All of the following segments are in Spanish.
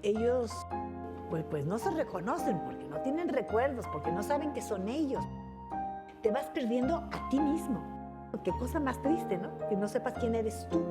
ellos pues no se reconocen porque no tienen recuerdos, porque no saben que son ellos. Te vas perdiendo a ti mismo. Qué cosa más triste, ¿no? Que no sepas quién eres tú.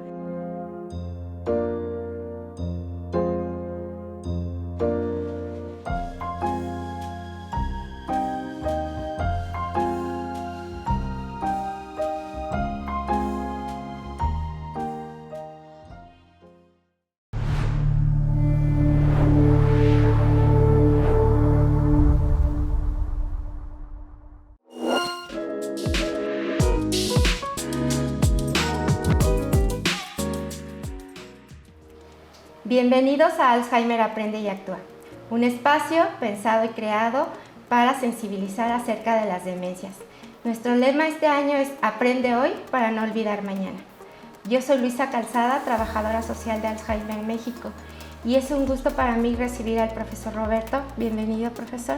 Bienvenidos a Alzheimer Aprende y Actúa, un espacio pensado y creado para sensibilizar acerca de las demencias. Nuestro lema este año es Aprende hoy para no olvidar mañana. Yo soy Luisa Calzada, trabajadora social de Alzheimer en México, y es un gusto para mí recibir al profesor Roberto. Bienvenido, profesor.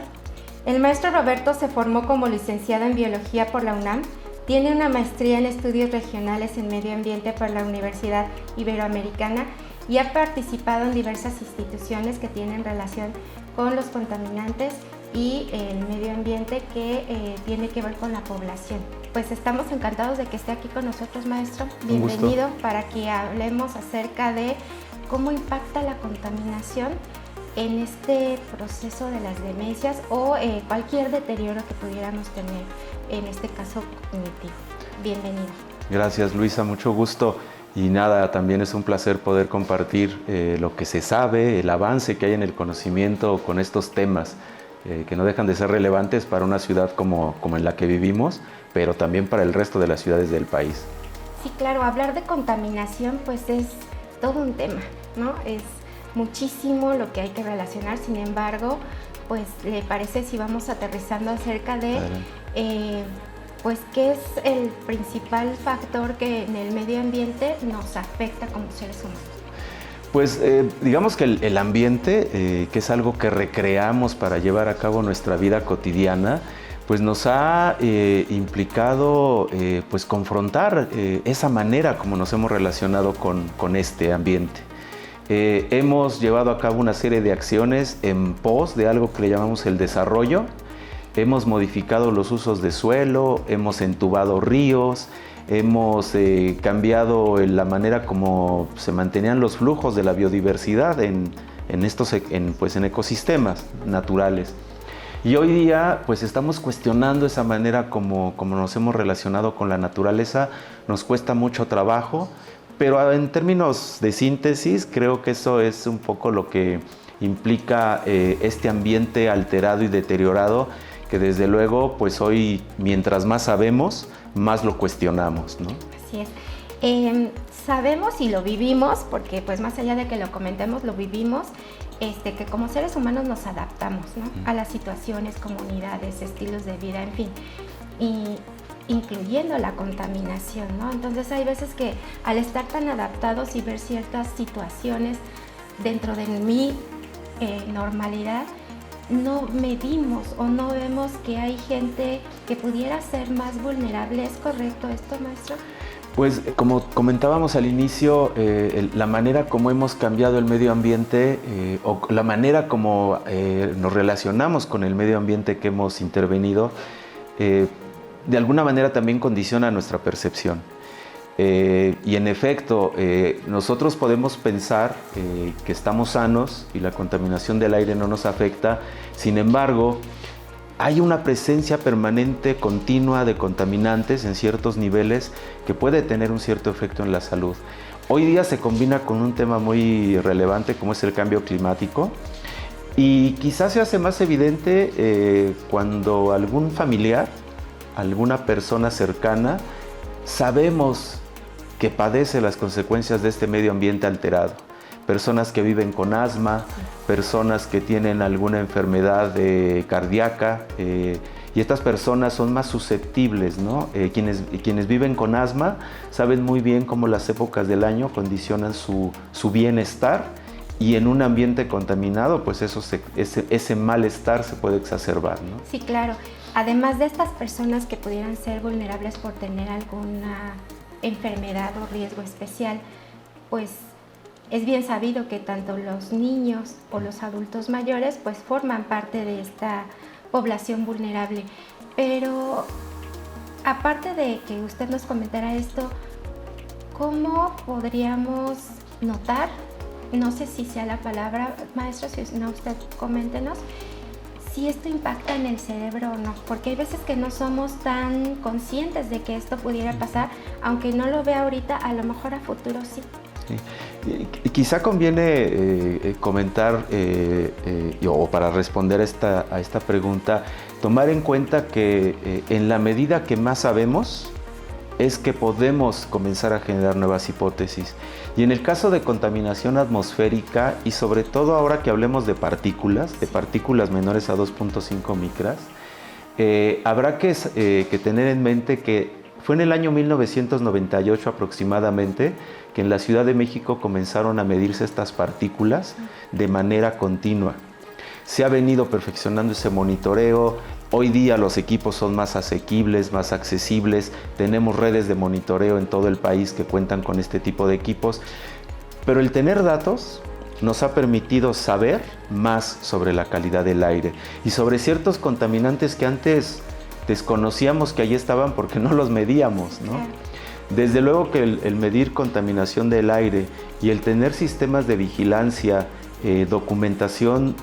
El maestro Roberto se formó como licenciado en Biología por la UNAM, tiene una maestría en Estudios Regionales en Medio Ambiente por la Universidad Iberoamericana y ha participado en diversas instituciones que tienen relación con los contaminantes y el medio ambiente que tiene que ver con la población. Pues estamos encantados de que esté aquí con nosotros, maestro. Bienvenido para que hablemos acerca de cómo impacta la contaminación en este proceso de las demencias o cualquier deterioro que pudiéramos tener, en este caso cognitivo. Bienvenido. Gracias, Luisa, mucho gusto. Y nada, también es un placer poder compartir lo que se sabe, el avance que hay en el conocimiento con estos temas, que no dejan de ser relevantes para una ciudad como en la que vivimos, pero también para el resto de las ciudades del país. Sí, claro, hablar de contaminación pues es todo un tema, ¿no? Es muchísimo lo que hay que relacionar, sin embargo, pues ¿le parece si vamos aterrizando acerca de pues qué es el principal factor que en el medio ambiente nos afecta como seres humanos? Pues digamos que el ambiente, que es algo que recreamos para llevar a cabo nuestra vida cotidiana, pues nos ha implicado pues confrontar esa manera como nos hemos relacionado con este ambiente. Hemos llevado a cabo una serie de acciones en pos de algo que le llamamos el desarrollo. Hemos modificado los usos de suelo, hemos entubado ríos, hemos cambiado la manera como se mantenían los flujos de la biodiversidad en ecosistemas naturales. Y hoy día pues estamos cuestionando esa manera como nos hemos relacionado con la naturaleza. Nos cuesta mucho trabajo, pero en términos de síntesis creo que eso es un poco lo que implica este ambiente alterado y deteriorado, que desde luego, pues hoy, mientras más sabemos, más lo cuestionamos, ¿no? Así es. Sabemos y lo vivimos, porque pues más allá de que lo comentemos, lo vivimos, que como seres humanos nos adaptamos, ¿no? A las situaciones, comunidades, estilos de vida, en fin, y incluyendo la contaminación, ¿no? Entonces hay veces que al estar tan adaptados y ver ciertas situaciones dentro de mi normalidad, no medimos o no vemos que hay gente que pudiera ser más vulnerable. ¿Es correcto esto, maestro? Pues como comentábamos al inicio, la manera como hemos cambiado el medio ambiente o la manera como nos relacionamos con el medio ambiente que hemos intervenido, de alguna manera también condiciona nuestra percepción. Y en efecto, nosotros podemos pensar que estamos sanos y la contaminación del aire no nos afecta. Sin embargo, hay una presencia permanente, continua de contaminantes en ciertos niveles que puede tener un cierto efecto en la salud. Hoy día se combina con un tema muy relevante como es el cambio climático, y quizás se hace más evidente cuando algún familiar, alguna persona cercana, sabemos que padece las consecuencias de este medio ambiente alterado. Personas que viven con asma, personas que tienen alguna enfermedad cardíaca, y estas personas son más susceptibles, ¿no? Quienes viven con asma saben muy bien cómo las épocas del año condicionan su bienestar, y en un ambiente contaminado, pues ese malestar se puede exacerbar, ¿no? Sí, claro. Además de estas personas que pudieran ser vulnerables por tener alguna enfermedad o riesgo especial, pues es bien sabido que tanto los niños o los adultos mayores pues forman parte de esta población vulnerable. Pero aparte de que usted nos comentara esto, ¿cómo podríamos notar? No sé si sea la palabra, maestro, si no, usted coméntenos, si esto impacta en el cerebro o no, porque hay veces que no somos tan conscientes de que esto pudiera pasar, aunque no lo vea ahorita, a lo mejor a futuro sí. Sí. Quizá conviene comentar, o para responder a esta pregunta, tomar en cuenta que en la medida que más sabemos, es que podemos comenzar a generar nuevas hipótesis. Y en el caso de contaminación atmosférica, y sobre todo ahora que hablemos de partículas menores a 2.5 micras, habrá que tener en mente que fue en el año 1998 aproximadamente que en la Ciudad de México comenzaron a medirse estas partículas de manera continua. Se ha venido perfeccionando ese monitoreo. Hoy día los equipos son más asequibles, más accesibles. Tenemos redes de monitoreo en todo el país que cuentan con este tipo de equipos. Pero el tener datos nos ha permitido saber más sobre la calidad del aire y sobre ciertos contaminantes que antes desconocíamos que allí estaban porque no los medíamos, ¿no? Desde luego que el medir contaminación del aire y el tener sistemas de vigilancia, documentación,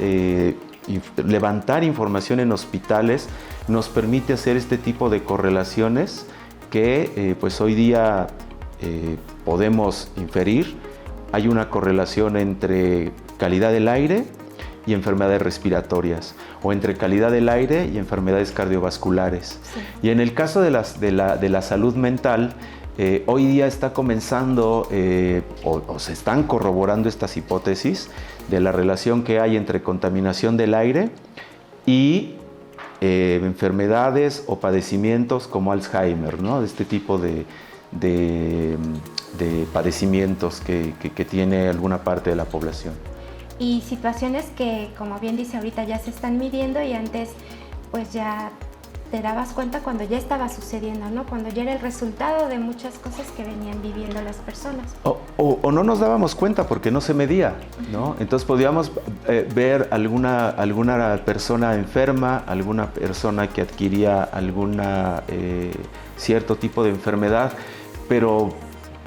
levantar información en hospitales nos permite hacer este tipo de correlaciones que pues hoy día podemos inferir. Hay una correlación entre calidad del aire y enfermedades respiratorias, o entre calidad del aire y enfermedades cardiovasculares. Sí. Y en el caso de la salud mental, hoy día está comenzando o se están corroborando estas hipótesis de la relación que hay entre contaminación del aire y enfermedades o padecimientos como Alzheimer, ¿no? De este tipo de padecimientos que tiene alguna parte de la población. Y situaciones que, como bien dice ahorita, ya se están midiendo y antes pues ya te dabas cuenta cuando ya estaba sucediendo, ¿no? Cuando ya era el resultado de muchas cosas que venían viviendo las personas. O no nos dábamos cuenta porque no se medía, ¿no? Entonces podíamos ver alguna persona enferma, alguna persona que adquiría alguna cierto tipo de enfermedad, pero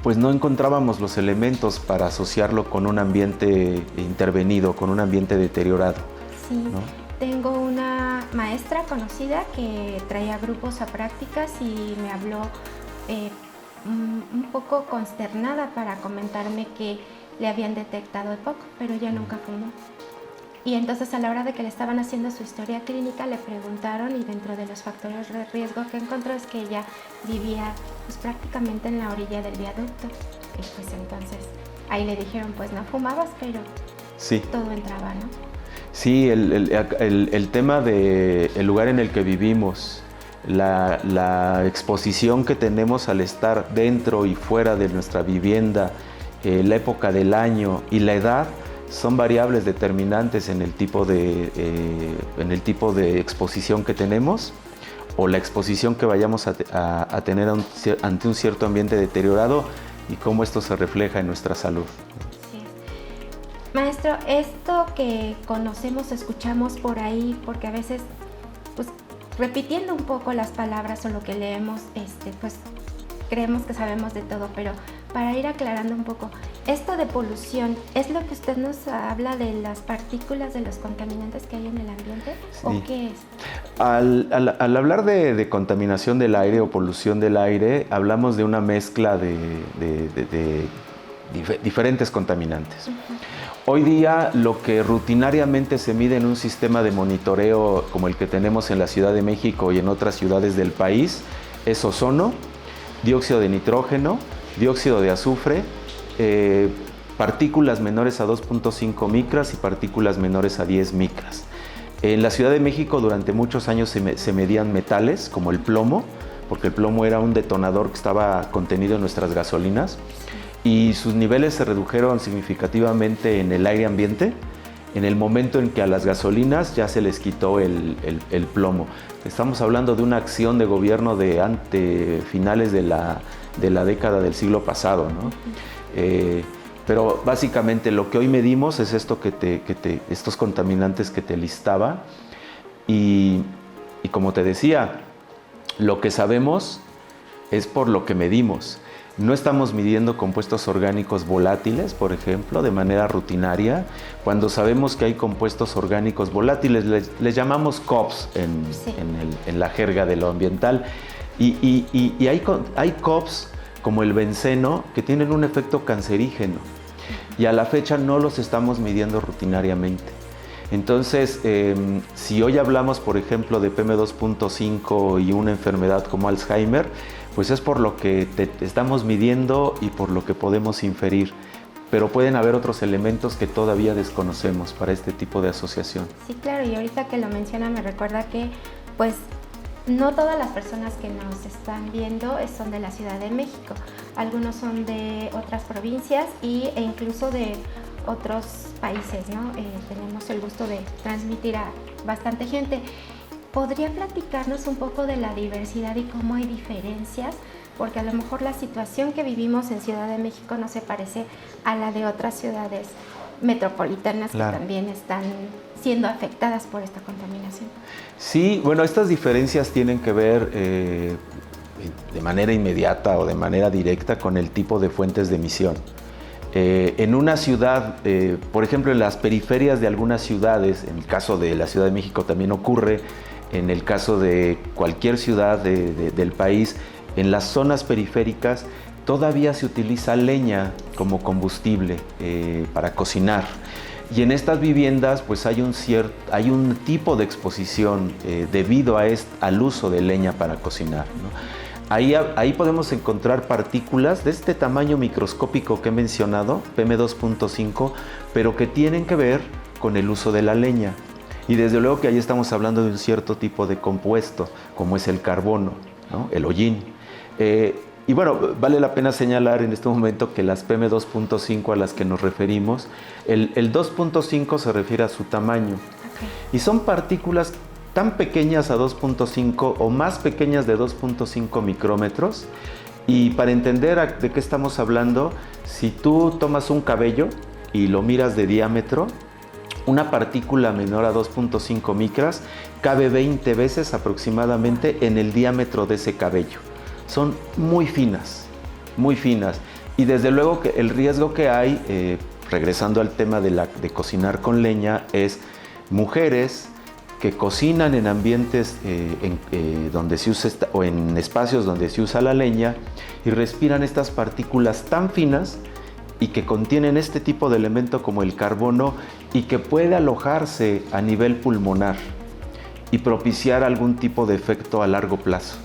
pues no encontrábamos los elementos para asociarlo con un ambiente intervenido, con un ambiente deteriorado. Sí, ¿no? Tengo una maestra conocida que traía grupos a prácticas y me habló un poco consternada para comentarme que le habían detectado EPOC, pero ella nunca fumó. Y entonces a la hora de que le estaban haciendo su historia clínica le preguntaron y dentro de los factores de riesgo que encontró es que ella vivía pues prácticamente en la orilla del viaducto. Y pues entonces ahí le dijeron pues no fumabas, pero sí, todo entraba, ¿no? Sí, el tema del lugar en el que vivimos, la exposición que tenemos al estar dentro y fuera de nuestra vivienda, la época del año y la edad son variables determinantes en el tipo de exposición que tenemos o la exposición que vayamos a tener ante un cierto ambiente deteriorado y cómo esto se refleja en nuestra salud. Sí. Maestro, esto que conocemos, escuchamos por ahí, porque a veces, pues, repitiendo un poco las palabras o lo que leemos, pues, creemos que sabemos de todo, pero para ir aclarando un poco, esto de polución, ¿es lo que usted nos habla de las partículas, de los contaminantes que hay en el ambiente? Sí. ¿O qué es? Al hablar de contaminación del aire o polución del aire, hablamos de una mezcla de diferentes contaminantes. Uh-huh. Hoy día lo que rutinariamente se mide en un sistema de monitoreo como el que tenemos en la Ciudad de México y en otras ciudades del país es ozono, dióxido de nitrógeno, dióxido de azufre, partículas menores a 2.5 micras y partículas menores a 10 micras. En la Ciudad de México durante muchos años se medían metales como el plomo, porque el plomo era un detonador que estaba contenido en nuestras gasolinas y sus niveles se redujeron significativamente en el aire ambiente en el momento en que a las gasolinas ya se les quitó el plomo. Estamos hablando de una acción de gobierno de finales de la década del siglo pasado, ¿no? Pero básicamente lo que hoy medimos es esto estos contaminantes que te listaba. Y como te decía, lo que sabemos es por lo que medimos. No estamos midiendo compuestos orgánicos volátiles, por ejemplo, de manera rutinaria. Cuando sabemos que hay compuestos orgánicos volátiles, les llamamos COPs en la jerga de lo ambiental. Y hay COPs como el benceno que tienen un efecto cancerígeno. Y a la fecha no los estamos midiendo rutinariamente. Entonces, si hoy hablamos, por ejemplo, de PM2.5 y una enfermedad como Alzheimer, pues es por lo que estamos midiendo y por lo que podemos inferir. Pero pueden haber otros elementos que todavía desconocemos para este tipo de asociación. Sí, claro, y ahorita que lo menciona me recuerda que, pues, no todas las personas que nos están viendo son de la Ciudad de México. Algunos son de otras provincias e incluso de otros países, ¿no? Tenemos el gusto de transmitir a bastante gente. ¿Podría platicarnos un poco de la diversidad y cómo hay diferencias? Porque a lo mejor la situación que vivimos en Ciudad de México no se parece a la de otras ciudades metropolitanas, claro, que también están siendo afectadas por esta contaminación. Sí, bueno, estas diferencias tienen que ver de manera inmediata o de manera directa con el tipo de fuentes de emisión. En una ciudad, por ejemplo, en las periferias de algunas ciudades, en el caso de la Ciudad de México también ocurre, en el caso de cualquier ciudad del país, en las zonas periféricas todavía se utiliza leña como combustible para cocinar. Y en estas viviendas pues hay un tipo de exposición debido al uso de leña para cocinar, ¿no? Ahí podemos encontrar partículas de este tamaño microscópico que he mencionado, PM2.5, pero que tienen que ver con el uso de la leña. Y desde luego que ahí estamos hablando de un cierto tipo de compuesto, como es el carbono, ¿no? El hollín. Y bueno, vale la pena señalar en este momento que las PM2.5 a las que nos referimos, el 2.5 se refiere a su tamaño. Okay. Y son partículas tan pequeñas a 2.5 o más pequeñas de 2.5 micrómetros. Y para entender de qué estamos hablando, si tú tomas un cabello y lo miras de diámetro, una partícula menor a 2.5 micras cabe 20 veces aproximadamente en el diámetro de ese cabello. Son muy finas, muy finas. Y desde luego que el riesgo que hay, regresando al tema de cocinar con leña, es mujeres que cocinan en ambientes donde se usa o en espacios donde se usa la leña y respiran estas partículas tan finas y que contienen este tipo de elemento como el carbono y que puede alojarse a nivel pulmonar y propiciar algún tipo de efecto a largo plazo.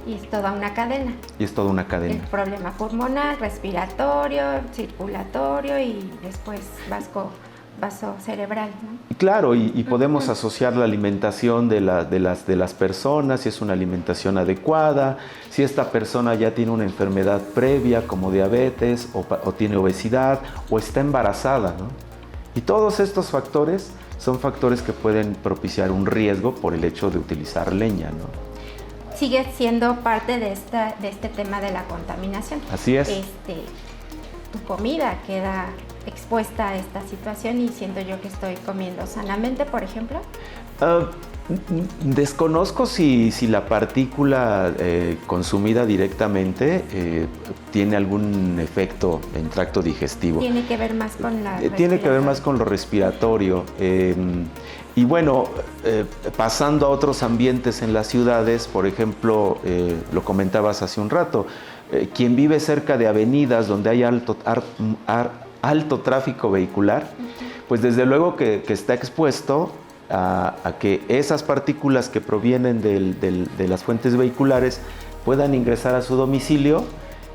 Y es toda una cadena. Y es toda una cadena. El problema pulmonar, respiratorio, circulatorio y después vaso cerebral, ¿no? Claro, y podemos asociar la alimentación de las personas, si es una alimentación adecuada, si esta persona ya tiene una enfermedad previa como diabetes o tiene obesidad o está embarazada, ¿no? Y todos estos factores son factores que pueden propiciar un riesgo por el hecho de utilizar leña, ¿no? Sigue siendo parte de este tema de la contaminación. Así es. Tu comida queda expuesta a esta situación y siento yo que estoy comiendo sanamente, por ejemplo. Desconozco si la partícula consumida directamente tiene algún efecto en tracto digestivo. Tiene que ver más con tiene que ver más con lo respiratorio. Y bueno, pasando a otros ambientes en las ciudades, por ejemplo, lo comentabas hace un rato, quien vive cerca de avenidas donde hay alto tráfico vehicular, pues desde luego que está expuesto a que esas partículas que provienen de las fuentes vehiculares puedan ingresar a su domicilio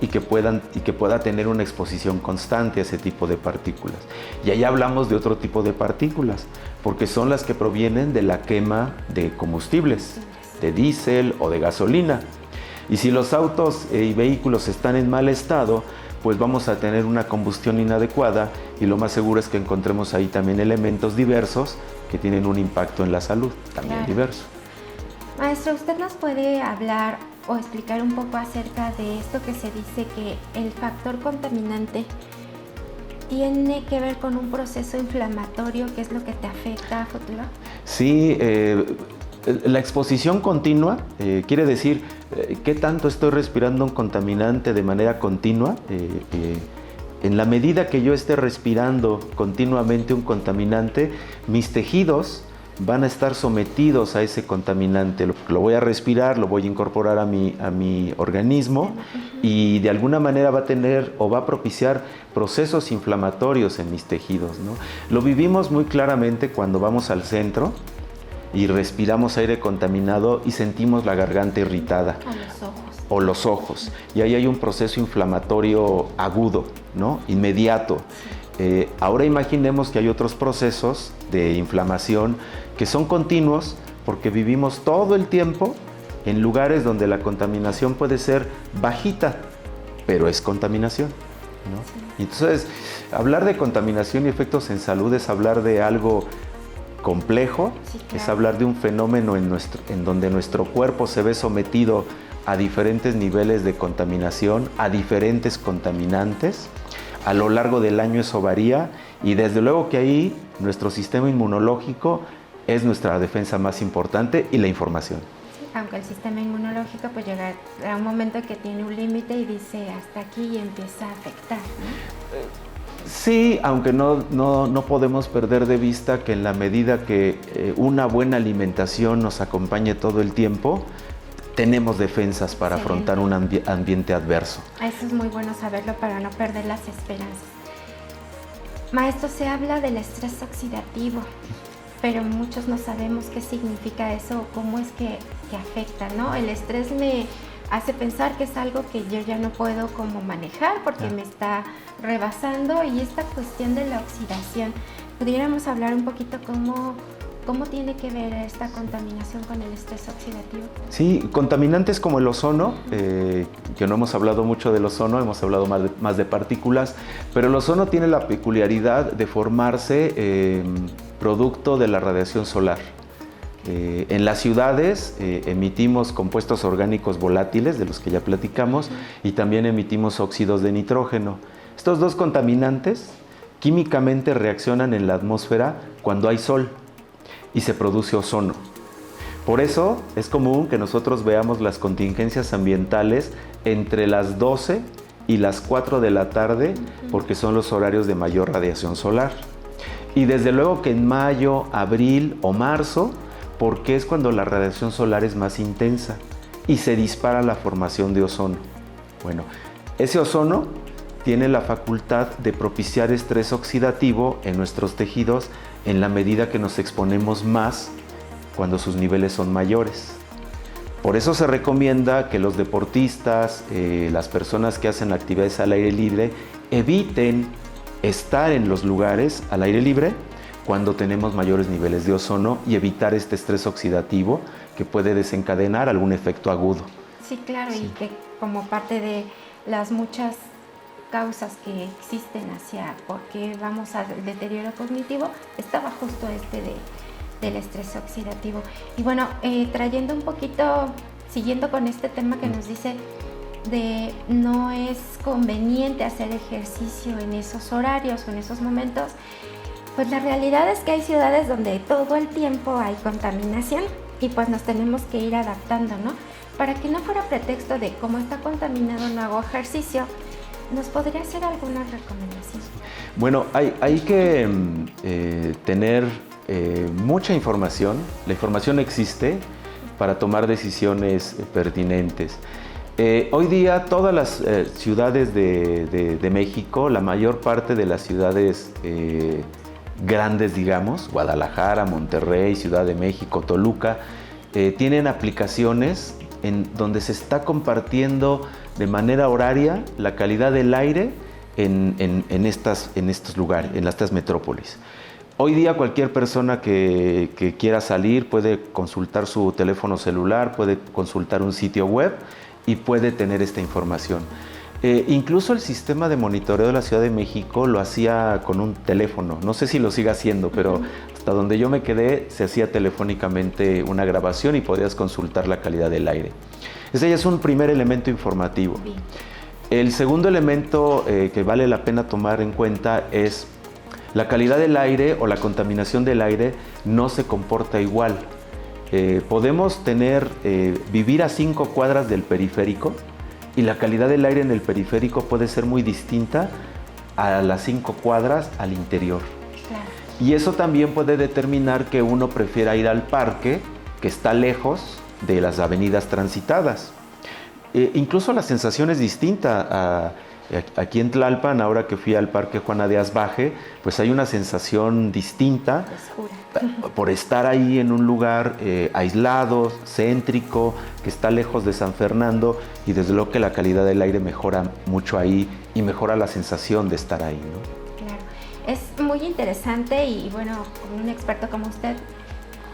y que pueda tener una exposición constante a ese tipo de partículas. Y ahí hablamos de otro tipo de partículas, porque son las que provienen de la quema de combustibles, de diésel o de gasolina. Y si los autos y vehículos están en mal estado, pues vamos a tener una combustión inadecuada y lo más seguro es que encontremos ahí también elementos diversos que tienen un impacto en la salud, también claro, diverso. Maestro, ¿usted nos puede hablar o explicar un poco acerca de esto que se dice que el factor contaminante tiene que ver con un proceso inflamatorio, ¿qué es lo que te afecta a futuro? Sí, la exposición continua quiere decir qué tanto estoy respirando un contaminante de manera continua. En la medida que yo esté respirando continuamente un contaminante, mis tejidos van a estar sometidos a ese contaminante. Lo voy a respirar, lo voy a incorporar a mi organismo y de alguna manera va a tener o va a propiciar procesos inflamatorios en mis tejidos, ¿no? Lo vivimos muy claramente cuando vamos al centro y respiramos aire contaminado y sentimos la garganta irritada. O los ojos. Y ahí hay un proceso inflamatorio agudo, ¿no? Inmediato. Ahora imaginemos que hay otros procesos de inflamación que son continuos porque vivimos todo el tiempo en lugares donde la contaminación puede ser bajita, pero es contaminación, ¿no? Sí. Entonces, hablar de contaminación y efectos en salud es hablar de algo complejo, sí, claro. Es hablar de un fenómeno en donde nuestro cuerpo se ve sometido a diferentes niveles de contaminación, a diferentes contaminantes. A lo largo del año eso varía y desde luego que ahí nuestro sistema inmunológico es nuestra defensa más importante y la información. Sí, aunque el sistema inmunológico pues llega a un momento que tiene un límite y dice hasta aquí y empieza a afectar, ¿no? Sí, aunque no podemos perder de vista que en la medida que una buena alimentación nos acompañe todo el tiempo, tenemos defensas para afrontar un ambiente adverso. Eso es muy bueno saberlo para no perder las esperanzas. Maestro, se habla del estrés oxidativo, pero muchos no sabemos qué significa eso o cómo es que afecta, ¿no? El estrés me hace pensar que es algo que yo ya no puedo como manejar porque me está rebasando, y esta cuestión de la oxidación, ¿pudiéramos hablar un poquito cómo tiene que ver esta contaminación con el estrés oxidativo? Sí, contaminantes como el ozono, que no hemos hablado mucho del ozono, hemos hablado más de partículas, pero el ozono tiene la peculiaridad de formarse producto de la radiación solar. En las ciudades emitimos compuestos orgánicos volátiles, de los que ya platicamos, y también emitimos óxidos de nitrógeno. Estos dos contaminantes químicamente reaccionan en la atmósfera cuando hay sol y se produce ozono. Por eso es común que nosotros veamos las contingencias ambientales entre las 12 y las 4 de la tarde, porque son los horarios de mayor radiación solar. Y desde luego que en mayo, abril o marzo, porque es cuando la radiación solar es más intensa y se dispara la formación de ozono. Bueno, ese ozono tiene la facultad de propiciar estrés oxidativo en nuestros tejidos en la medida que nos exponemos más cuando sus niveles son mayores. Por eso se recomienda que los deportistas, las personas que hacen actividades al aire libre, eviten estar en los lugares al aire libre cuando tenemos mayores niveles de ozono y evitar este estrés oxidativo que puede desencadenar algún efecto agudo. Sí, claro, sí. Y que como parte de las muchas causas que existen hacia por qué vamos al deterioro cognitivo, estaba justo del estrés oxidativo. Y bueno, trayendo un poquito, siguiendo con este tema que nos dice de no es conveniente hacer ejercicio en esos horarios o en esos momentos, pues la realidad es que hay ciudades donde todo el tiempo hay contaminación y pues nos tenemos que ir adaptando, ¿no? Para que no fuera pretexto de cómo está contaminado no hago ejercicio, ¿nos podría hacer alguna recomendación? Bueno, hay que tener mucha información. La información existe para tomar decisiones pertinentes. Hoy día todas las ciudades de México, la mayor parte de las ciudades grandes, digamos, Guadalajara, Monterrey, Ciudad de México, Toluca, tienen aplicaciones en donde se está compartiendo de manera horaria la calidad del aire en estos lugares, en estas metrópolis. Hoy día cualquier persona que quiera salir puede consultar su teléfono celular, puede consultar un sitio web y puede tener esta información. Incluso el sistema de monitoreo de la Ciudad de México lo hacía con un teléfono. No sé si lo sigue haciendo, pero hasta donde yo me quedé se hacía telefónicamente una grabación y podías consultar la calidad del aire. Ese ya es un primer elemento informativo. El segundo elemento que vale la pena tomar en cuenta es la calidad del aire o la contaminación del aire no se comporta igual. Podemos vivir a 5 cuadras del periférico y la calidad del aire en el periférico puede ser muy distinta a las 5 cuadras al interior. Claro. Y eso también puede determinar que uno prefiera ir al parque, que está lejos de las avenidas transitadas. Incluso la sensación es distinta. Aquí en Tlalpan, ahora que fui al Parque Juana de Asbaje, pues hay una sensación distinta por estar ahí en un lugar aislado, céntrico, que está lejos de San Fernando, y desde luego que la calidad del aire mejora mucho ahí y mejora la sensación de estar ahí, ¿no? Claro, es muy interesante y bueno, con un experto como usted,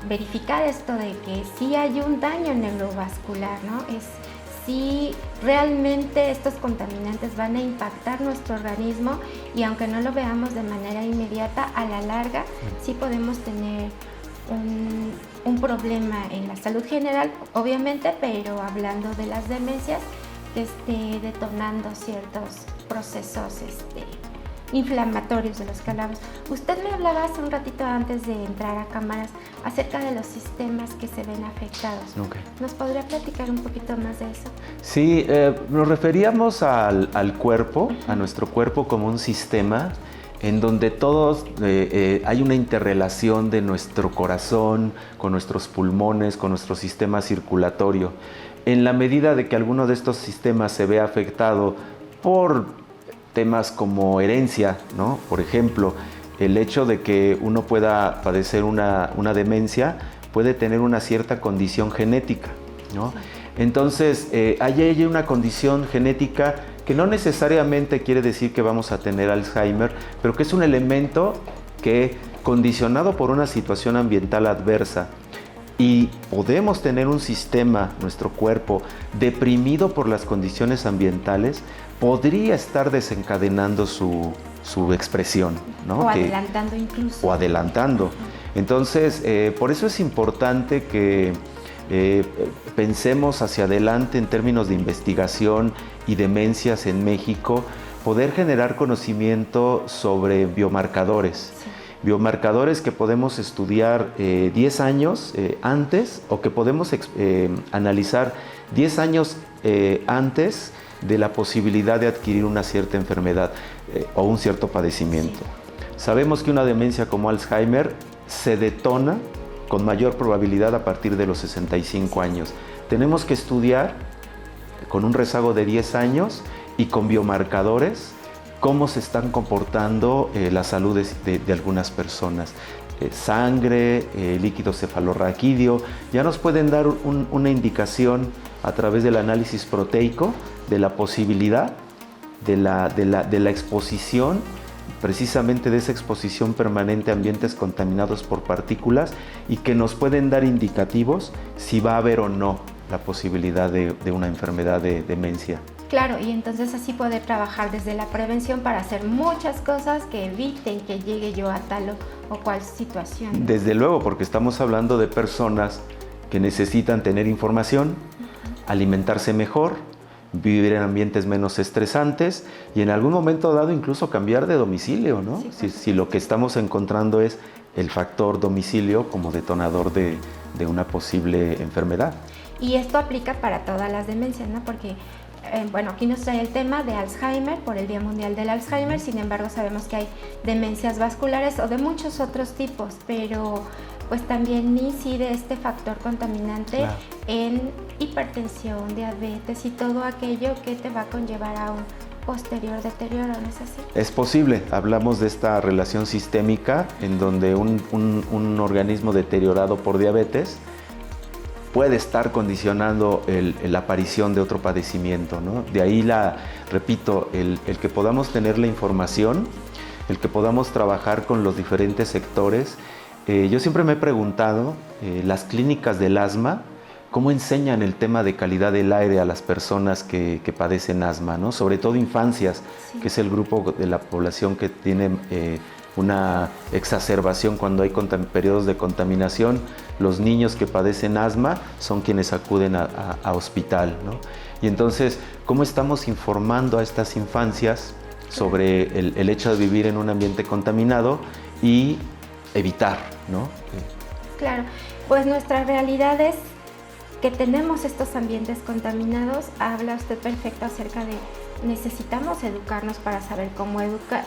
verificar esto de que sí hay un daño neurovascular, ¿no? Si realmente estos contaminantes van a impactar nuestro organismo y aunque no lo veamos de manera inmediata, a la larga sí podemos tener un problema en la salud general, obviamente, pero hablando de las demencias, que esté detonando ciertos procesos inflamatorios de los que hablamos. Usted me hablaba hace un ratito antes de entrar a cámaras acerca de los sistemas que se ven afectados. Okay. ¿Nos podría platicar un poquito más de eso? Sí, nos referíamos al cuerpo, a nuestro cuerpo como un sistema en donde todos hay una interrelación de nuestro corazón con nuestros pulmones, con nuestro sistema circulatorio. En la medida de que alguno de estos sistemas se ve afectado por temas como herencia, ¿no? Por ejemplo, el hecho de que uno pueda padecer una demencia puede tener una cierta condición genética, ¿no? Entonces, hay una condición genética que no necesariamente quiere decir que vamos a tener Alzheimer, pero que es un elemento que, condicionado por una situación ambiental adversa, y podemos tener un sistema, nuestro cuerpo, deprimido por las condiciones ambientales, podría estar desencadenando su expresión, ¿no? O adelantando incluso. O adelantando. Entonces, por eso es importante que pensemos hacia adelante en términos de investigación y demencias en México, poder generar conocimiento sobre biomarcadores. Sí. Biomarcadores que podemos estudiar 10 años antes o que podemos analizar 10 años antes de la posibilidad de adquirir una cierta enfermedad o un cierto padecimiento. Sí. Sabemos que una demencia como Alzheimer se detona con mayor probabilidad a partir de los 65 años. Tenemos que estudiar con un rezago de 10 años y con biomarcadores cómo se están comportando la salud de algunas personas. Sangre, líquido cefalorraquídeo, ya nos pueden dar una indicación a través del análisis proteico de la posibilidad de la exposición, precisamente de esa exposición permanente a ambientes contaminados por partículas, y que nos pueden dar indicativos si va a haber o no la posibilidad de una enfermedad de demencia. Claro, y entonces así poder trabajar desde la prevención para hacer muchas cosas que eviten que llegue yo a tal o cual situación. Desde luego, porque estamos hablando de personas que necesitan tener información, alimentarse mejor, vivir en ambientes menos estresantes y en algún momento dado incluso cambiar de domicilio, ¿no? Sí, si lo que estamos encontrando es el factor domicilio como detonador de una posible enfermedad. Y esto aplica para todas las demencias, ¿no? Porque bueno, aquí nos trae el tema de Alzheimer por el Día Mundial del Alzheimer, sin embargo sabemos que hay demencias vasculares o de muchos otros tipos, pero pues también incide este factor contaminante, claro, en hipertensión, diabetes y todo aquello que te va a conllevar a un posterior deterioro, ¿no es así? Es posible, hablamos de esta relación sistémica en donde un organismo deteriorado por diabetes puede estar condicionando la aparición de otro padecimiento, ¿no? De ahí repito, el que podamos tener la información, el que podamos trabajar con los diferentes sectores. Yo siempre me he preguntado, las clínicas del asma, ¿cómo enseñan el tema de calidad del aire a las personas que padecen asma, ¿no? Sobre todo infancias, sí, que es el grupo de la población que tiene una exacerbación cuando hay periodos de contaminación. Los niños que padecen asma son quienes acuden a hospital, ¿no? Y entonces, ¿cómo estamos informando a estas infancias sobre el hecho de vivir en un ambiente contaminado y evitar, ¿no? Claro, pues nuestra realidad es que tenemos estos ambientes contaminados. Habla usted perfecto acerca de necesitamos educarnos para saber cómo educar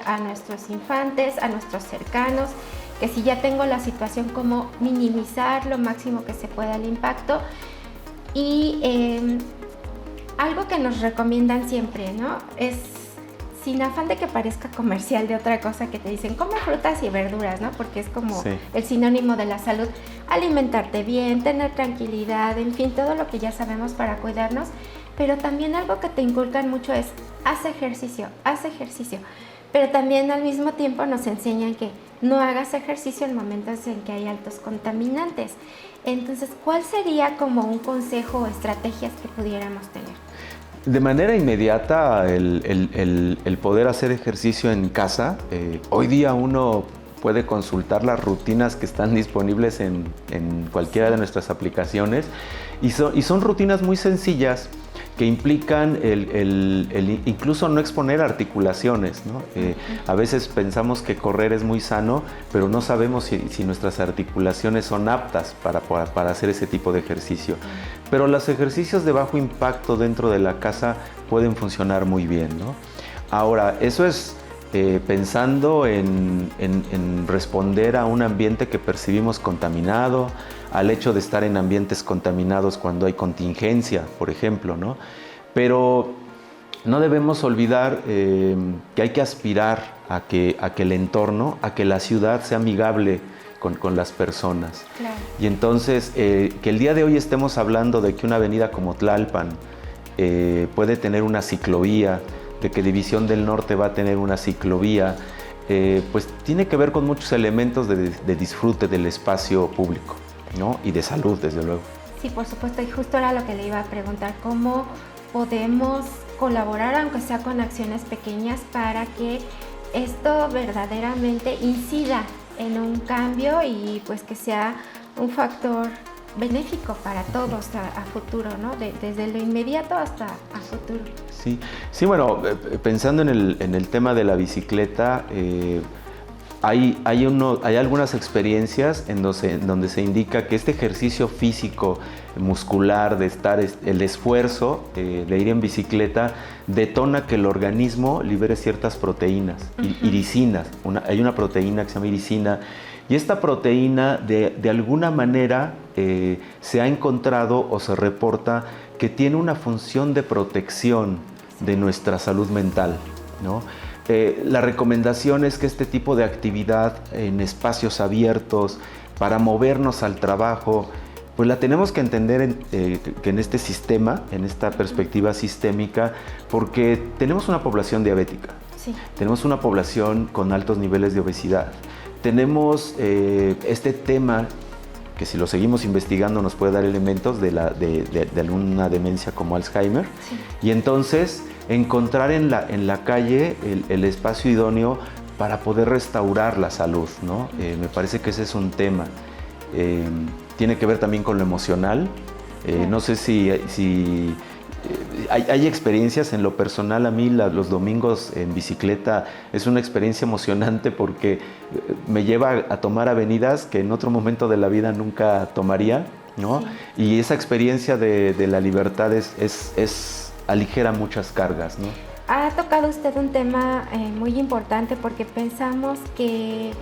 a nuestros infantes, a nuestros cercanos, que si ya tengo la situación, cómo minimizar lo máximo que se pueda el impacto. Y algo que nos recomiendan siempre, ¿no? Es, sin afán de que parezca comercial de otra cosa, que te dicen come frutas y verduras, ¿no? Porque es como el sinónimo de la salud. Alimentarte bien, tener tranquilidad, en fin, todo lo que ya sabemos para cuidarnos. Pero también algo que te inculcan mucho es haz ejercicio. Pero también al mismo tiempo nos enseñan que no hagas ejercicio en momentos en que hay altos contaminantes. Entonces, ¿cuál sería como un consejo o estrategias que pudiéramos tener? De manera inmediata, el poder hacer ejercicio en casa. Hoy día uno puede consultar las rutinas que están disponibles en cualquiera de nuestras aplicaciones y son rutinas muy sencillas que implican incluso no exponer articulaciones, ¿no? A veces pensamos que correr es muy sano, pero no sabemos si nuestras articulaciones son aptas para hacer ese tipo de ejercicio. Pero los ejercicios de bajo impacto dentro de la casa pueden funcionar muy bien, ¿no? Ahora, eso es pensando en responder a un ambiente que percibimos contaminado, al hecho de estar en ambientes contaminados cuando hay contingencia, por ejemplo, ¿no? Pero no debemos olvidar que hay que aspirar a que el entorno, a que la ciudad sea amigable con las personas. Claro. Y entonces, que el día de hoy estemos hablando de que una avenida como Tlalpan puede tener una ciclovía, de que División del Norte va a tener una ciclovía, pues tiene que ver con muchos elementos de disfrute del espacio público, ¿no? Y de salud, desde luego. Sí, por supuesto, y justo era lo que le iba a preguntar, ¿cómo podemos colaborar, aunque sea con acciones pequeñas, para que esto verdaderamente incida en un cambio y pues que sea un factor benéfico para todos a futuro, ¿no? Desde lo inmediato hasta a futuro. Sí, bueno, pensando en el tema de la bicicleta, hay algunas experiencias en donde se indica que este ejercicio físico, muscular, el esfuerzo de ir en bicicleta, detona que el organismo libere ciertas proteínas, iricinas. Hay una proteína que se llama iricina, y esta proteína de alguna manera se ha encontrado o se reporta que tiene una función de protección de nuestra salud mental, ¿no? La recomendación es que este tipo de actividad en espacios abiertos para movernos al trabajo, pues la tenemos que entender que en este sistema, en esta perspectiva sistémica, porque tenemos una población diabética, tenemos una población con altos niveles de obesidad, tenemos este tema que si lo seguimos investigando nos puede dar elementos de alguna demencia como Alzheimer, y entonces encontrar en la calle el espacio idóneo para poder restaurar la salud, ¿no? Me parece que ese es un tema. Tiene que ver también con lo emocional. No sé si hay experiencias en lo personal. A mí los domingos en bicicleta es una experiencia emocionante porque me lleva a tomar avenidas que en otro momento de la vida nunca tomaría, ¿no? Y esa experiencia de la libertad aligera muchas cargas, ¿no? Ha tocado usted un tema muy importante porque pensamos que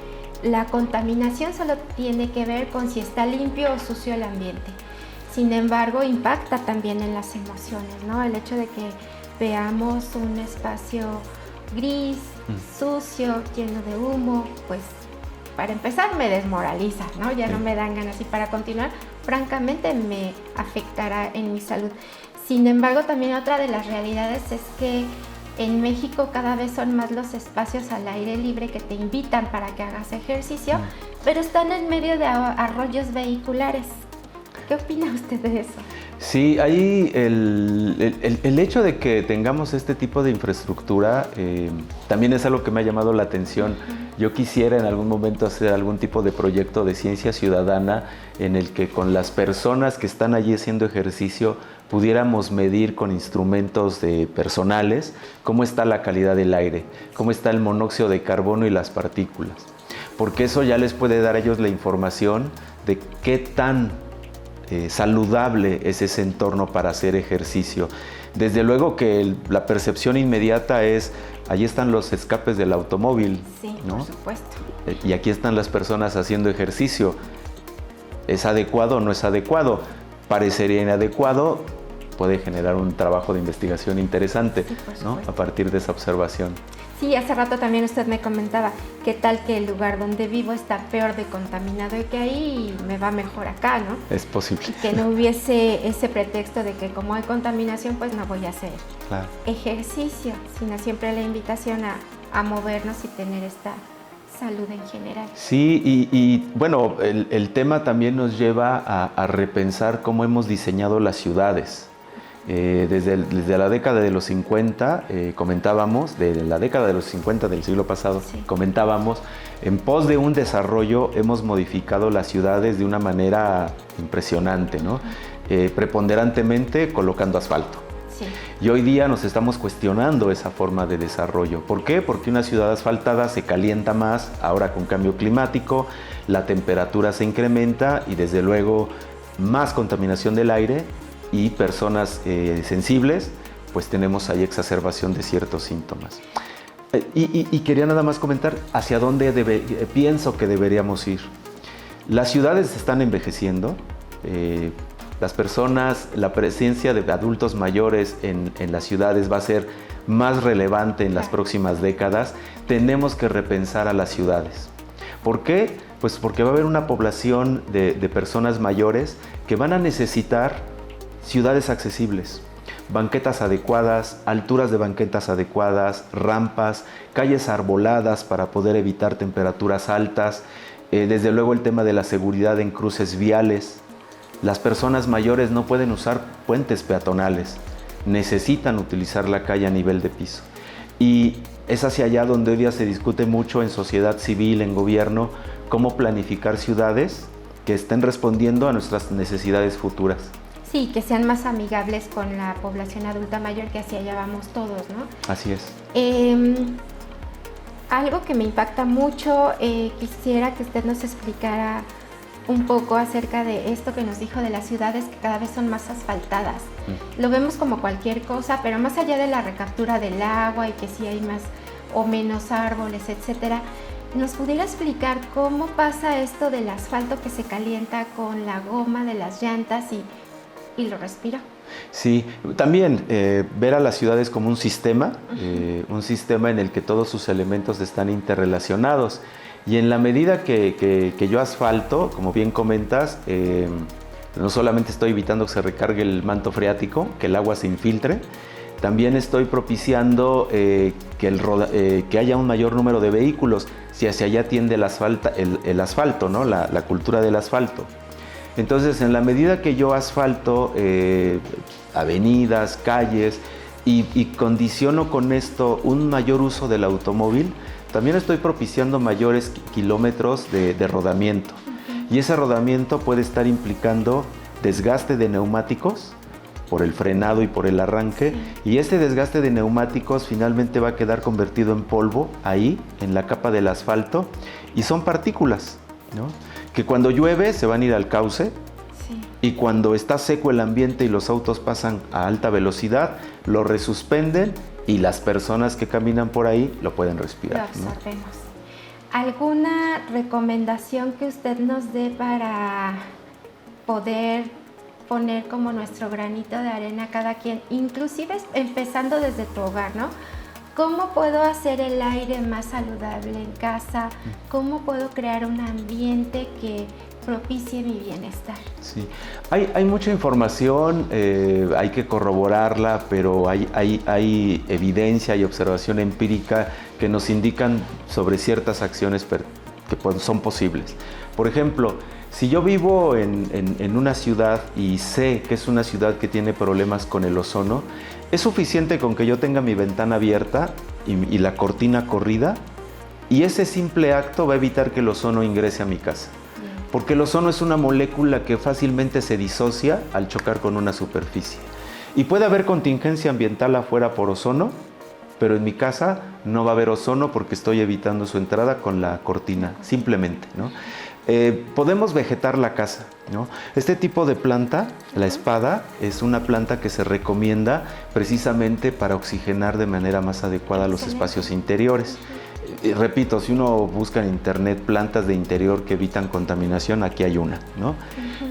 la contaminación solo tiene que ver con si está limpio o sucio el ambiente. Sin embargo, impacta también en las emociones, ¿no? El hecho de que veamos un espacio gris, sucio, lleno de humo, pues para empezar me desmoraliza, ¿no? Ya no me dan ganas, y para continuar, francamente me afectará en mi salud. Sin embargo, también otra de las realidades es que en México cada vez son más los espacios al aire libre que te invitan para que hagas ejercicio, pero están en medio de arroyos vehiculares. ¿Qué opina usted de eso? Sí, ahí el hecho de que tengamos este tipo de infraestructura también es algo que me ha llamado la atención. Yo quisiera en algún momento hacer algún tipo de proyecto de ciencia ciudadana en el que con las personas que están allí haciendo ejercicio pudiéramos medir con instrumentos personales cómo está la calidad del aire, cómo está el monóxido de carbono y las partículas. Porque eso ya les puede dar a ellos la información de qué tan saludable es ese entorno para hacer ejercicio. Desde luego que la percepción inmediata es, allí están los escapes del automóvil, Sí, ¿no? por supuesto. Y aquí están las personas haciendo ejercicio. ¿Es adecuado o no es adecuado? Parecería inadecuado, puede generar un trabajo de investigación interesante, Sí, por ¿no? supuesto. A partir de esa observación. Sí, hace rato también usted me comentaba qué tal que el lugar donde vivo está peor de contaminado y que ahí me va mejor acá, ¿no? Es posible. Y que no hubiese ese pretexto de que como hay contaminación, pues no voy a hacer Claro. ejercicio, sino siempre la invitación a movernos y tener esta salud en general. Sí, y bueno, el tema también nos lleva a repensar cómo hemos diseñado las ciudades. Desde la década de los 50, comentábamos, de la década de los 50 del siglo pasado, Sí. comentábamos, en pos de un desarrollo hemos modificado las ciudades de una manera impresionante, ¿no? Preponderantemente colocando asfalto. Sí, Y hoy día nos estamos cuestionando esa forma de desarrollo. ¿Por qué? Porque una ciudad asfaltada se calienta más, ahora con cambio climático, la temperatura se incrementa y desde luego más contaminación del aire y personas sensibles, pues tenemos ahí exacerbación de ciertos síntomas. Y quería nada más comentar hacia dónde pienso que deberíamos ir. Las ciudades están envejeciendo. Las personas, la presencia de adultos mayores en las ciudades va a ser más relevante en las próximas décadas. Tenemos que repensar a las ciudades. ¿Por qué? Pues porque va a haber una población de personas mayores que van a necesitar ciudades accesibles, banquetas adecuadas, alturas de banquetas adecuadas, rampas, calles arboladas para poder evitar temperaturas altas, desde luego el tema de la seguridad en cruces viales. Las personas mayores no pueden usar puentes peatonales, necesitan utilizar la calle a nivel de piso. Y es hacia allá donde hoy día se discute mucho en sociedad civil, en gobierno, cómo planificar ciudades que estén respondiendo a nuestras necesidades futuras. sí, que sean más amigables con la población adulta mayor, que hacia allá vamos todos, ¿no? Así es. Algo que me impacta mucho, quisiera que usted nos explicara un poco acerca de esto que nos dijo de las ciudades que cada vez son más asfaltadas. Lo vemos como cualquier cosa, pero más allá de la recaptura del agua y que si hay más o menos árboles, etcétera, ¿nos pudiera explicar cómo pasa esto del asfalto que se calienta con la goma de las llantas y lo respira? Sí, también ver a las ciudades como un sistema en el que todos sus elementos están interrelacionados. Y en la medida que yo asfalto, como bien comentas, no solamente estoy evitando que se recargue el manto freático, que el agua se infiltre, también estoy propiciando que haya un mayor número de vehículos, si hacia allá tiende el asfalto, ¿no? La cultura del asfalto. Entonces, en la medida que yo asfalto avenidas, calles y condiciono con esto un mayor uso del automóvil, también estoy propiciando mayores kilómetros de rodamiento. Y ese rodamiento puede estar implicando desgaste de neumáticos por el frenado y por el arranque. Y este desgaste de neumáticos finalmente va a quedar convertido en polvo ahí, en la capa del asfalto, y son partículas, ¿no? Que cuando llueve se van a ir al cauce, Sí. y cuando está seco el ambiente y los autos pasan a alta velocidad, lo resuspenden y las personas que caminan por ahí lo pueden respirar, Lo ¿no? absorbemos. ¿Alguna recomendación que usted nos dé para poder poner como nuestro granito de arena cada quien, inclusive empezando desde tu hogar, ¿no? ¿Cómo puedo hacer el aire más saludable en casa? ¿Cómo puedo crear un ambiente que propicie mi bienestar? Sí, hay mucha información, hay que corroborarla, pero hay evidencia y observación empírica que nos indican sobre ciertas acciones que son posibles. Por ejemplo, si yo vivo en una ciudad y sé que es una ciudad que tiene problemas con el ozono, es suficiente con que yo tenga mi ventana abierta y la cortina corrida, y ese simple acto va a evitar que el ozono ingrese a mi casa. Porque el ozono es una molécula que fácilmente se disocia al chocar con una superficie. Y puede haber contingencia ambiental afuera por ozono, pero en mi casa no va a haber ozono porque estoy evitando su entrada con la cortina, simplemente, ¿no? Podemos vegetar la casa, ¿no? Este tipo de planta, la espada, es una planta que se recomienda precisamente para oxigenar de manera más adecuada los espacios interiores. Repito, si uno busca en internet plantas de interior que evitan contaminación, aquí hay una, ¿no?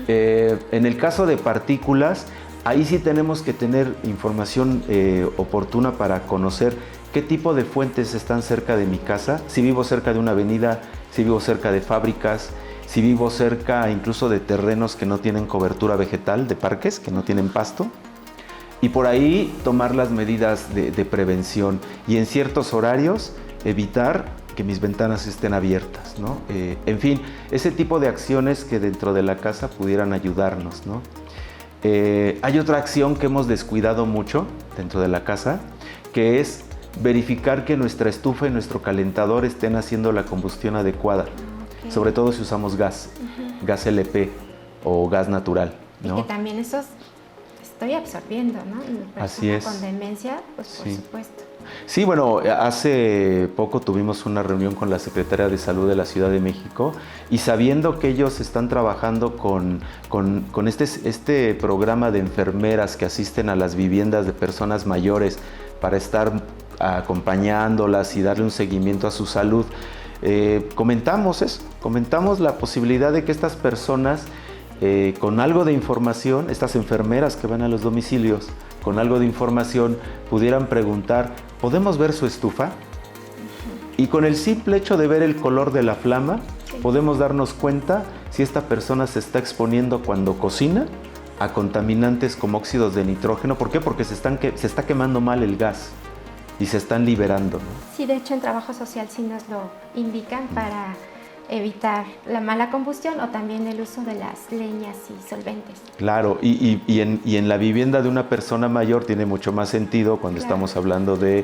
En el caso de partículas, ahí sí tenemos que tener información oportuna para conocer qué tipo de fuentes están cerca de mi casa, si vivo cerca de una avenida, si vivo cerca de fábricas, si vivo cerca incluso de terrenos que no tienen cobertura vegetal, de parques que no tienen pasto. Y por ahí tomar las medidas de prevención y en ciertos horarios evitar que mis ventanas estén abiertas, ¿no? En fin, ese tipo de acciones que dentro de la casa pudieran ayudarnos, ¿no? Hay otra acción que hemos descuidado mucho dentro de la casa, que es verificar que nuestra estufa y nuestro calentador estén haciendo la combustión adecuada, sobre todo si usamos gas, gas LP o gas natural, ¿no? Y que también esos estoy absorbiendo, ¿no? Así es. Con demencia, pues Sí. por supuesto. Sí, bueno, hace poco tuvimos una reunión con la Secretaría de Salud de la Ciudad de México y sabiendo que ellos están trabajando con este programa de enfermeras que asisten a las viviendas de personas mayores para estar acompañándolas y darle un seguimiento a su salud, comentamos eso, comentamos la posibilidad de que estas personas con algo de información, estas enfermeras que van a los domicilios, con algo de información pudieran preguntar, ¿podemos ver su estufa? Y con el simple hecho de ver el color de la flama, podemos darnos cuenta si esta persona se está exponiendo cuando cocina a contaminantes como óxidos de nitrógeno. ¿Por qué? Porque se está quemando mal el gas y se están liberando, ¿no? Sí, de hecho en trabajo social sí nos lo indican para evitar la mala combustión o también el uso de las leñas y solventes. Claro, y en la vivienda de una persona mayor tiene mucho más sentido cuando estamos hablando de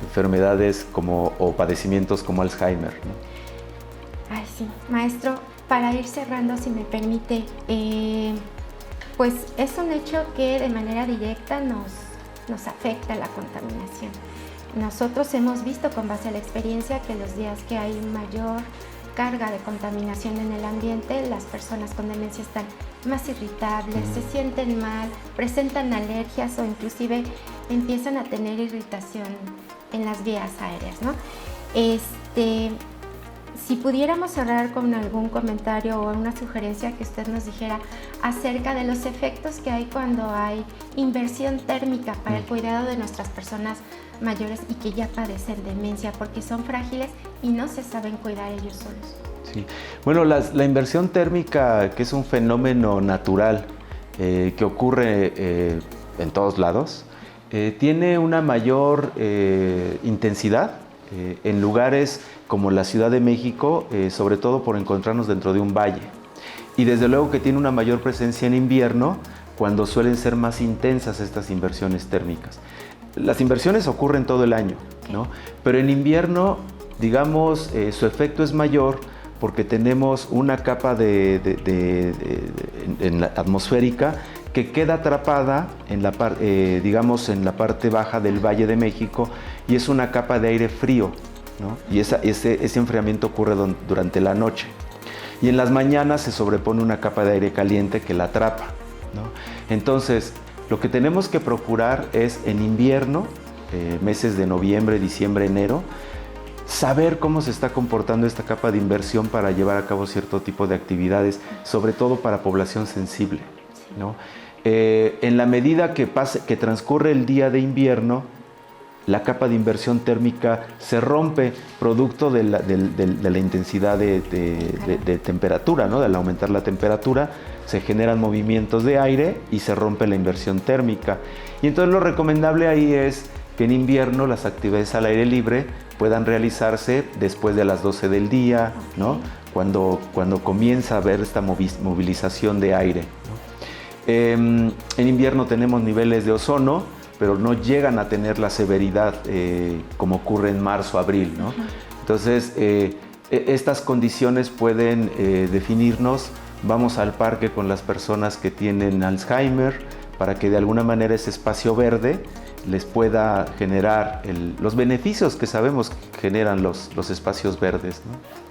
enfermedades o padecimientos como Alzheimer, ¿no? Ay, sí. Maestro, para ir cerrando, si me permite, pues es un hecho que de manera directa nos afecta la contaminación. Nosotros hemos visto con base a la experiencia que los días que hay mayor carga de contaminación en el ambiente, las personas con demencia están más irritables, se sienten mal, presentan alergias o inclusive empiezan a tener irritación en las vías aéreas, ¿no? Si pudiéramos cerrar con algún comentario o una sugerencia que usted nos dijera acerca de los efectos que hay cuando hay inversión térmica para el cuidado de nuestras personas mayores y que ya padecen demencia porque son frágiles y no se saben cuidar ellos solos. Sí. Bueno, la inversión térmica, que es un fenómeno natural que ocurre en todos lados, tiene una mayor intensidad en lugares como la Ciudad de México, sobre todo por encontrarnos dentro de un valle. Y desde luego que tiene una mayor presencia en invierno, cuando suelen ser más intensas estas inversiones térmicas. Las inversiones ocurren todo el año, ¿no? Pero en invierno, digamos, su efecto es mayor porque tenemos una capa atmosférica que queda atrapada en la parte baja del Valle de México y es una capa de aire frío, ¿no? Y ese enfriamiento ocurre durante la noche. Y en las mañanas se sobrepone una capa de aire caliente que la atrapa, ¿no? Entonces, lo que tenemos que procurar es en invierno, meses de noviembre, diciembre, enero, saber cómo se está comportando esta capa de inversión para llevar a cabo cierto tipo de actividades, sobre todo para población sensible, ¿no? En la medida que transcurre el día de invierno, la capa de inversión térmica se rompe producto de la intensidad de temperatura, ¿no? Al aumentar la temperatura se generan movimientos de aire y se rompe la inversión térmica. Y entonces lo recomendable ahí es que en invierno las actividades al aire libre puedan realizarse después de las 12 del día, ¿no? Cuando comienza a haber esta movilización de aire, ¿no? En invierno tenemos niveles de ozono, pero no llegan a tener la severidad como ocurre en marzo, abril, ¿no? Entonces, estas condiciones pueden definirnos. Vamos al parque con las personas que tienen Alzheimer, para que de alguna manera ese espacio verde les pueda generar los beneficios que sabemos que generan los espacios verdes, ¿no?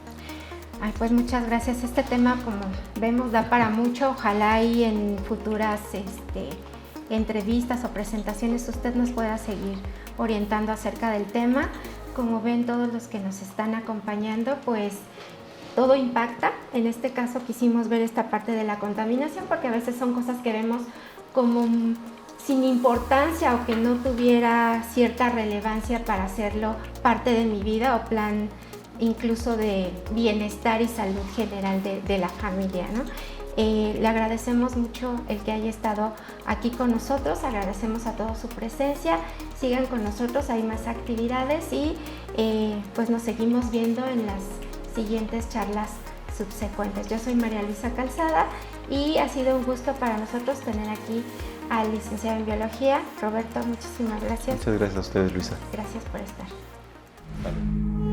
Ay, pues muchas gracias. Este tema, como vemos, da para mucho. Ojalá y en futuras entrevistas o presentaciones usted nos pueda seguir orientando acerca del tema. Como ven todos los que nos están acompañando, pues todo impacta. En este caso quisimos ver esta parte de la contaminación porque a veces son cosas que vemos como sin importancia o que no tuviera cierta relevancia para hacerlo parte de mi vida o plan incluso de bienestar y salud general de la familia, ¿no? Le agradecemos mucho el que haya estado aquí con nosotros, agradecemos a todos su presencia, sigan con nosotros, hay más actividades y pues nos seguimos viendo en las siguientes charlas subsecuentes. Yo soy María Luisa Calzada y ha sido un gusto para nosotros tener aquí al licenciado en Biología, Roberto, muchísimas gracias. Muchas gracias a ustedes, Luisa. Gracias por estar. Vale.